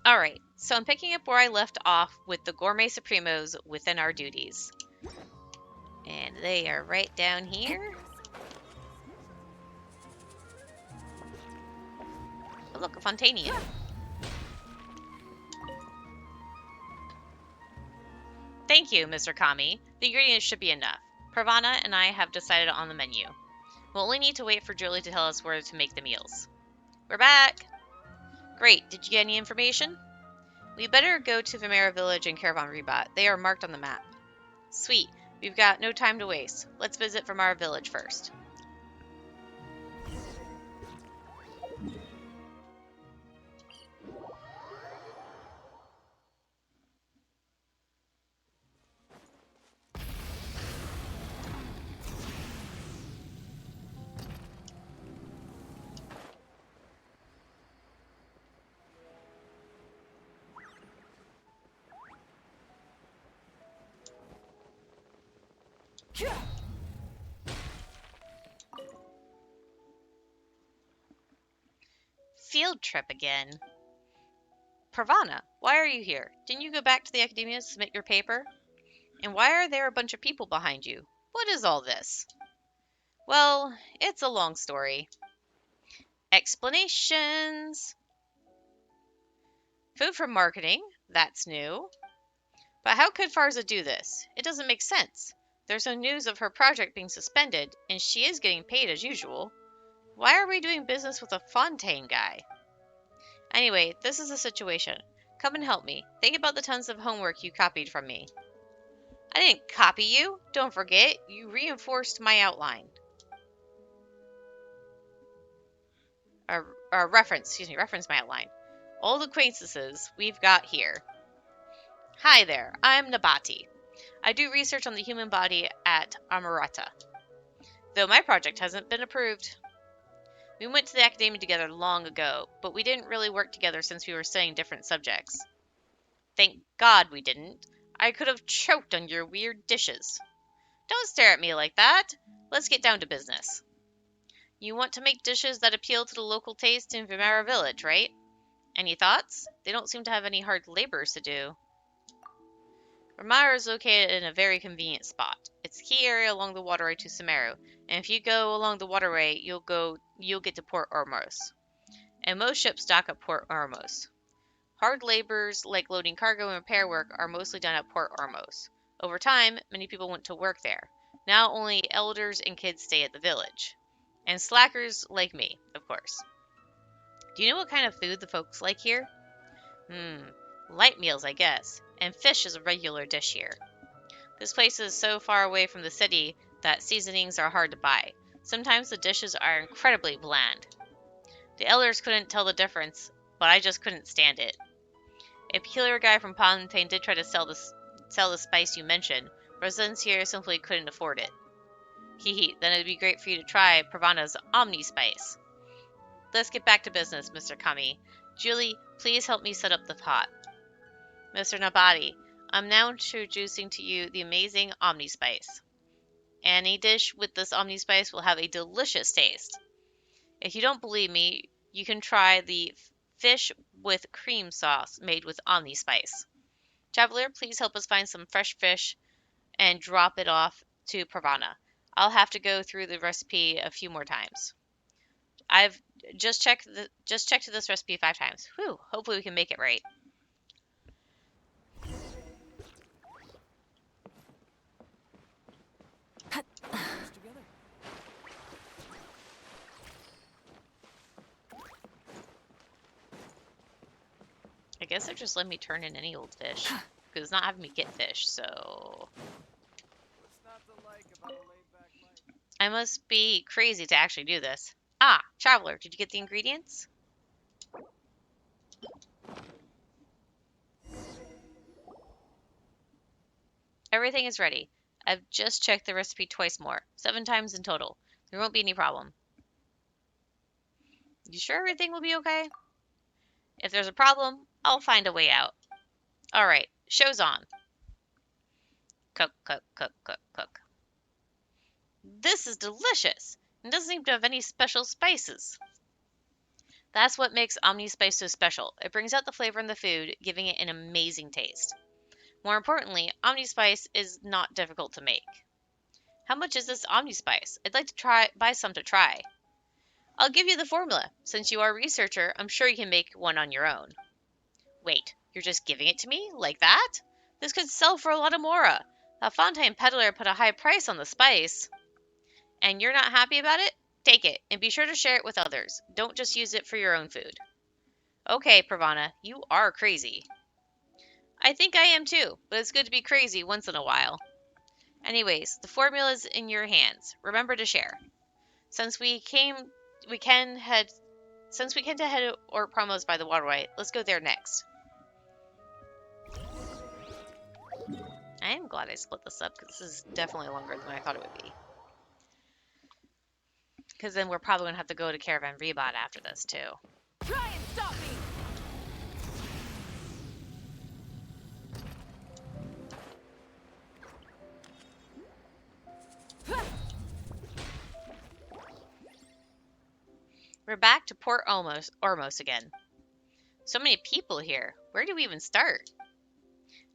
Alright, so I'm picking up where I left off with the Gourmet Supremos within our duties. And they are right down here. Oh, look, a Fontanian. Thank you, Mr. Kami. The ingredients should be enough. Pravana and I have decided on the menu. We'll only need to wait for Julie to tell us where to make the meals. We're back! Great, did you get any information? We better go to Vimera Village and Caravan Rebat. They are marked on the map. Sweet, we've got no time to waste. Let's visit Vimera Village first. Field trip again. Pravana, why are you here? Didn't you go back to the Academia to submit your paper? And why are there a bunch of people behind you? What is all this? Well, it's a long story. Explanations! Food for marketing? That's new. But how could Farza do this? It doesn't make sense. There's no news of her project being suspended, and she is getting paid as usual. Why are we doing business with a Fontaine guy? Anyway, this is the situation. Come and help me. Think about the tons of homework you copied from me. I didn't copy you. Don't forget, you reinforced my outline. Reference my outline. All the acquaintances we've got here. Hi there, I'm Nabati. I do research on the human body at Amarata, though my project hasn't been approved. We went to the academia together long ago, but we didn't really work together since we were studying different subjects. Thank God we didn't. I could have choked on your weird dishes. Don't stare at me like that. Let's get down to business. You want to make dishes that appeal to the local taste in Vimera Village, right? Any thoughts? They don't seem to have any hard labors to do. Vimera is located in a very convenient spot. It's a key area along the waterway to Sumeru, and if you go along the waterway, you'll get to Port Ormos. And most ships dock at Port Ormos. Hard labors like loading cargo and repair work are mostly done at Port Ormos. Over time, many people went to work there. Now only elders and kids stay at the village. And slackers like me, of course. Do you know what kind of food the folks like here? Light meals, I guess. And fish is a regular dish here. This place is so far away from the city that seasonings are hard to buy. Sometimes the dishes are incredibly bland. The elders couldn't tell the difference, but I just couldn't stand it. A peculiar guy from Pontaine did try to sell the spice you mentioned. Residents here simply couldn't afford it. Hee, then it'd be great for you to try Pravana's Omni Spice. Let's get back to business, Mr. Kami. Julie, please help me set up the pot. Mr. Nabati, I'm now introducing to you the amazing Omni Spice. Any dish with this Omni Spice will have a delicious taste. If you don't believe me, you can try the fish with cream sauce made with Omni Spice. Traveler, please help us find some fresh fish and drop it off to Pravana. I'll have to go through the recipe a few more times. I've just checked this recipe 5 times. Whew, hopefully we can make it right. I guess they're just letting me turn in any old fish, because it's not having me get fish, so... I must be crazy to actually do this. Ah, Traveler, did you get the ingredients? Everything is ready. I've just checked the recipe twice more, 7 times in total. There won't be any problem. You sure everything will be okay? If there's a problem, I'll find a way out. Alright, show's on. Cook, cook, cook, cook, cook. This is delicious! It doesn't seem to have any special spices. That's what makes Omni Spice so special. It brings out the flavor in the food, giving it an amazing taste. More importantly, Omni Spice is not difficult to make. How much is this Omni Spice? I'd like to buy some to try. I'll give you the formula. Since you are a researcher, I'm sure you can make one on your own. Wait, you're just giving it to me? Like that? This could sell for a lot of mora. A Fontaine peddler put a high price on the spice. And you're not happy about it? Take it, and be sure to share it with others. Don't just use it for your own food. Okay, Pravana, you are crazy. I think I am too, but it's good to be crazy once in a while. Anyways, the formula's in your hands. Remember to share. Since we can head or promos by the waterway, let's go there next. I am glad I split this up because this is definitely longer than I thought it would be. Because then we're probably going to have to go to Caravan Rebot after this too. Try and stop me! We're back to Port Ormos again. So many people here. Where do we even start?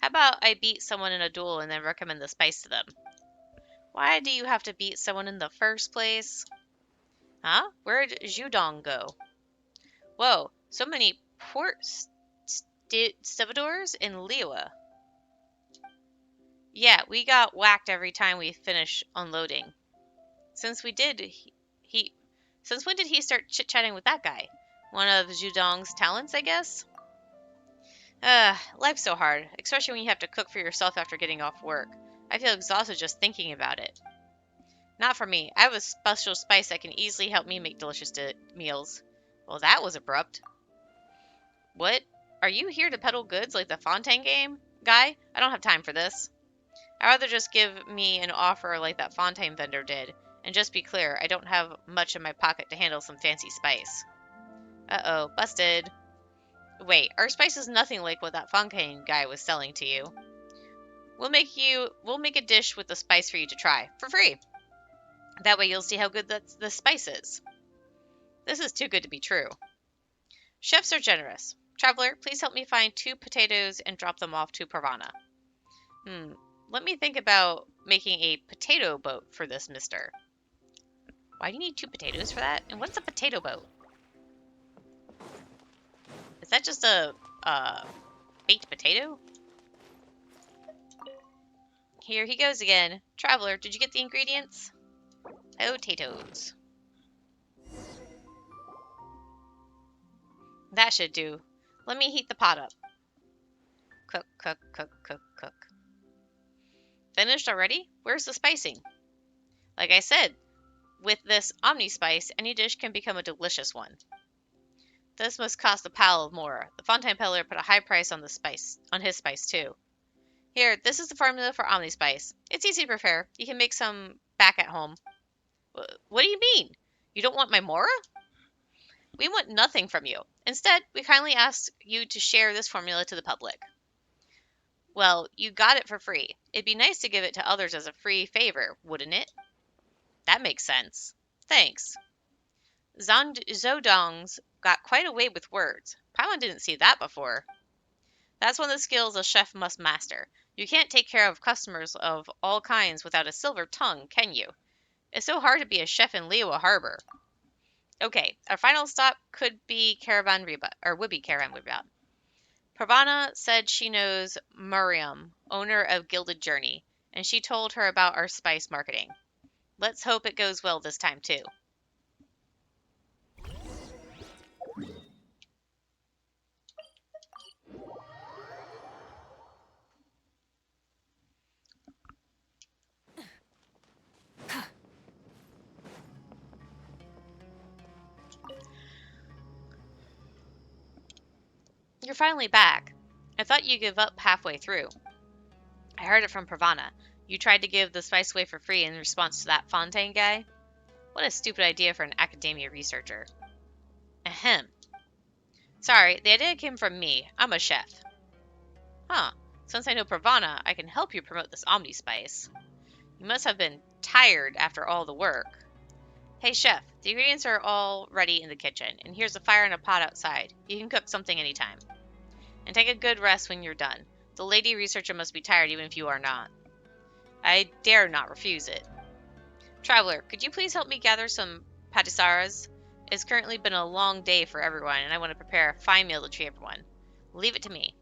How about I beat someone in a duel and then recommend the spice to them? Why do you have to beat someone in the first place? Huh? Where'd Zhudong go? Whoa, so many port stevedores in Liwa. Yeah, we got whacked every time we finish unloading. Since when did he start chit-chatting with that guy? One of Zhudong's talents, I guess? Life's so hard, especially when you have to cook for yourself after getting off work. I feel exhausted just thinking about it. Not for me. I have a special spice that can easily help me make delicious meals. Well, that was abrupt. What? Are you here to peddle goods like the Fontaine game? Guy? I don't have time for this. I'd rather just give me an offer like that Fontaine vendor did. And just be clear, I don't have much in my pocket to handle some fancy spice. Uh-oh, busted. Wait, our spice is nothing like what that Fontaine guy was selling to you. We'll make a dish with the spice for you to try, for free. That way you'll see how good the spice is. This is too good to be true. Chefs are generous. Traveler, please help me find 2 potatoes and drop them off to Pravana. Let me think about making a potato boat for this mister. Why do you need 2 potatoes for that? And what's a potato boat? Is that just a baked potato? Here he goes again. Traveler, did you get the ingredients? Potatoes. That should do. Let me heat the pot up. Cook, cook, cook, cook, cook. Finished already? Where's the spicing? Like I said, with this Omni Spice, any dish can become a delicious one. This must cost a pile of mora. The Fontaine peddler put a high price on his spice too. Here, this is the formula for Omni Spice. It's easy to prepare. You can make some back at home. What do you mean? You don't want my mora? We want nothing from you. Instead, we kindly ask you to share this formula to the public. Well, you got it for free. It'd be nice to give it to others as a free favor, wouldn't it? That makes sense. Thanks. Zodong's got quite a way with words. Paimon didn't see that before. That's one of the skills a chef must master. You can't take care of customers of all kinds without a silver tongue, can you? It's so hard to be a chef in Liwa Harbor. Okay, our final stop would be Caravan Rebot. Pravana said she knows Miriam, owner of Gilded Journey, and she told her about our spice marketing. Let's hope it goes well this time too. You're finally back. I thought you'd give up halfway through. I heard it from Pravana. You tried to give the spice away for free in response to that Fontaine guy? What a stupid idea for an academia researcher. Ahem. Sorry, the idea came from me. I'm a chef. Huh. Since I know Pravana, I can help you promote this Omni Spice. You must have been tired after all the work. Hey chef, the ingredients are all ready in the kitchen, and here's a fire and a pot outside. You can cook something anytime. And take a good rest when you're done. The lady researcher must be tired even if you are not. I dare not refuse it. Traveler, could you please help me gather some patisaras? It's currently been a long day for everyone, and I want to prepare a fine meal to treat everyone. Leave it to me.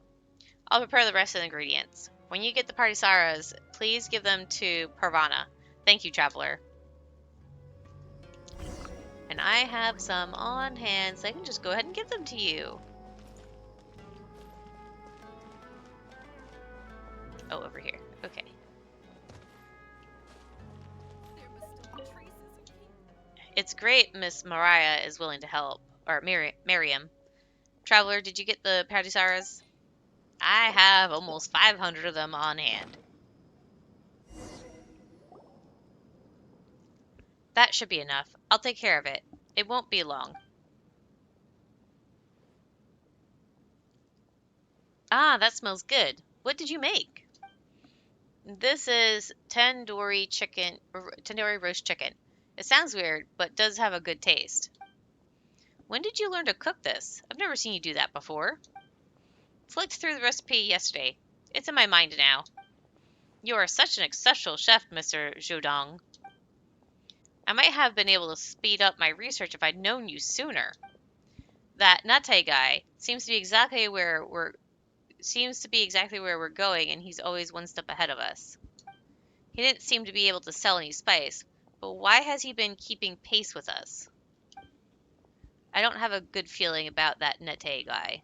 I'll prepare the rest of the ingredients. When you get the patisaras, please give them to Parvana. Thank you, Traveler. And I have some on hand, so I can just go ahead and give them to you. Oh, over here. Okay. It's great Miss Mariah is willing to help. Or Miriam. Traveler, did you get the patisaras? I have almost 500 of them on hand. That should be enough. I'll take care of it. It won't be long. Ah, that smells good. What did you make? This is tandoori roast chicken. It sounds weird, but does have a good taste. When did you learn to cook this? I've never seen you do that before. Flicked through the recipe yesterday. It's in my mind now. You are such an exceptional chef, Mr. Jodong. I might have been able to speed up my research if I'd known you sooner. That Nate guy seems to be exactly where we're going, and he's always one step ahead of us. He didn't seem to be able to sell any spice, but why has he been keeping pace with us? I don't have a good feeling about that Nate guy.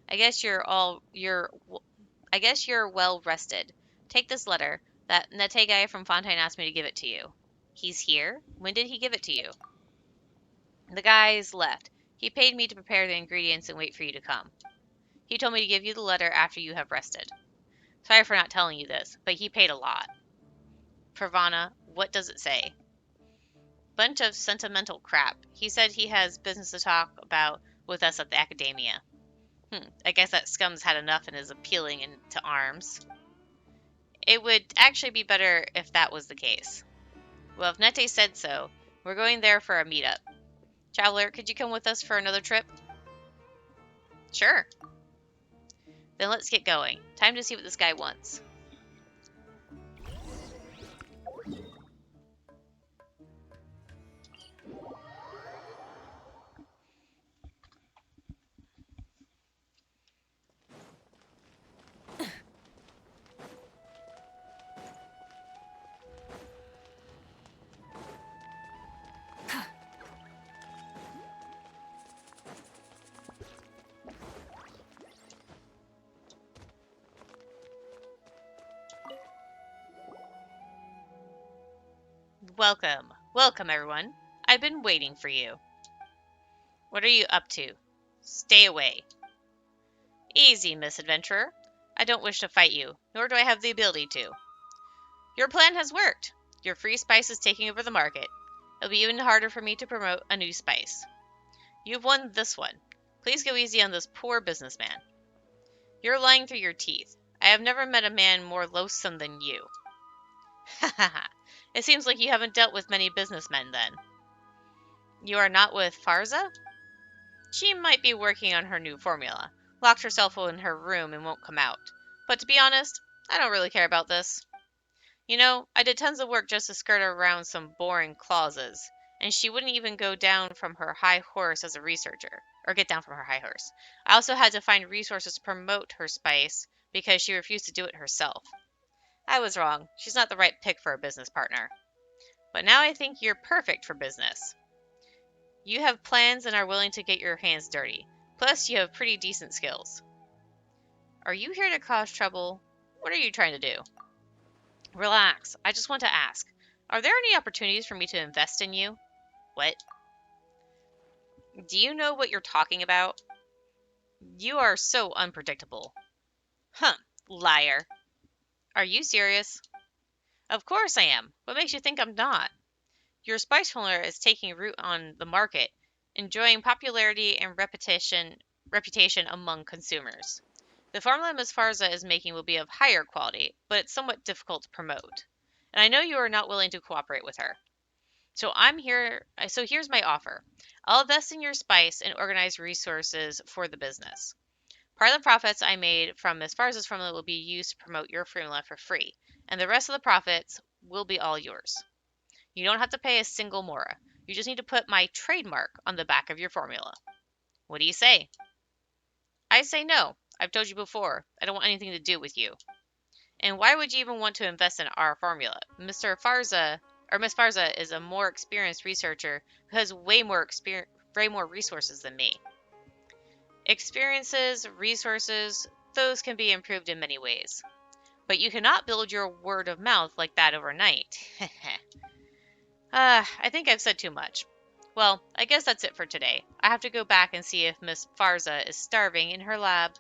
I guess you're well rested. Take this letter. That Nate guy from Fontaine asked me to give it to you. He's here? When did he give it to you? The guy's left. He paid me to prepare the ingredients and wait for you to come. He told me to give you the letter after you have rested. Sorry for not telling you this, but he paid a lot. Pravana, what does it say? Bunch of sentimental crap. He said he has business to talk about with us at the academia. I guess that scum's had enough and is appealing into arms. It would actually be better if that was the case. Well, if Nete said so, we're going there for a meetup. Traveler, could you come with us for another trip? Sure. Then let's get going. Time to see what this guy wants. Welcome. Welcome, everyone. I've been waiting for you. What are you up to? Stay away. Easy, Miss Adventurer. I don't wish to fight you, nor do I have the ability to. Your plan has worked. Your free spice is taking over the market. It'll be even harder for me to promote a new spice. You've won this one. Please go easy on this poor businessman. You're lying through your teeth. I have never met a man more loathsome than you. Ha ha ha. It seems like you haven't dealt with many businessmen then. You are not with Farza? She might be working on her new formula. Locked herself in her room and won't come out. But to be honest, I don't really care about this. You know, I did tons of work just to skirt around some boring clauses, and she wouldn't even go down from her high horse as a researcher, or get down from her high horse. I also had to find resources to promote her spice because she refused to do it herself. I was wrong. She's not the right pick for a business partner. But now I think you're perfect for business. You have plans and are willing to get your hands dirty. Plus, you have pretty decent skills. Are you here to cause trouble? What are you trying to do? Relax. I just want to ask. Are there any opportunities for me to invest in you? What? Do you know what you're talking about? You are so unpredictable. Huh. Liar. Are you serious? Of course I am. What makes you think I'm not? Your spice formula is taking root on the market, enjoying popularity and reputation among consumers. The formula Ms. Farza is making will be of higher quality, but it's somewhat difficult to promote. And I know you are not willing to cooperate with her. So I'm here. So here's my offer. I'll invest in your spice and organize resources for the business. Part of the profits I made from Miss Farz's formula will be used to promote your formula for free, and the rest of the profits will be all yours. You don't have to pay a single mora. You just need to put my trademark on the back of your formula. What do you say? I say no. I've told you before. I don't want anything to do with you. And why would you even want to invest in our formula? Mr. Farza or Miss Farza is a more experienced researcher who has way more resources than me. Experiences, resources, those can be improved in many ways. But you cannot build your word of mouth like that overnight. I think I've said too much. Well, I guess that's it for today. I have to go back and see if Miss Farza is starving in her lab.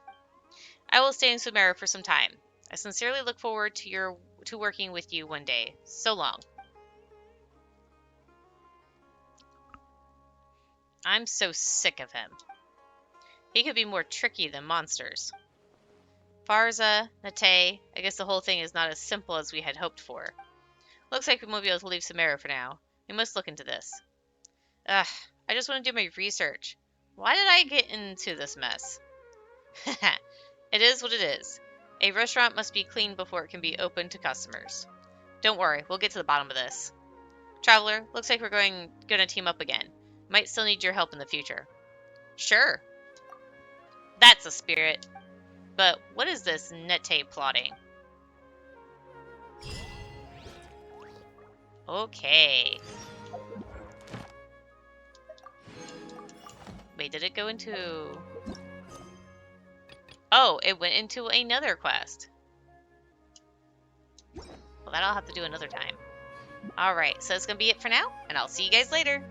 I will stay in Sumera for some time. I sincerely look forward to working with you one day. So long. I'm so sick of him. He could be more tricky than monsters. Farza, Nate, I guess the whole thing is not as simple as we had hoped for. Looks like we won't be able to leave Sumera for now. We must look into this. Ugh, I just want to do my research. Why did I get into this mess? It is what it is. A restaurant must be cleaned before it can be open to customers. Don't worry, we'll get to the bottom of this. Traveler, looks like we're gonna team up again. Might still need your help in the future. Sure. That's a spirit. But what is this Nete plotting? Okay. Wait, did it go into... Oh, it went into another quest. Well, that I'll have to do another time. Alright, so that's going to be it for now, and I'll see you guys later.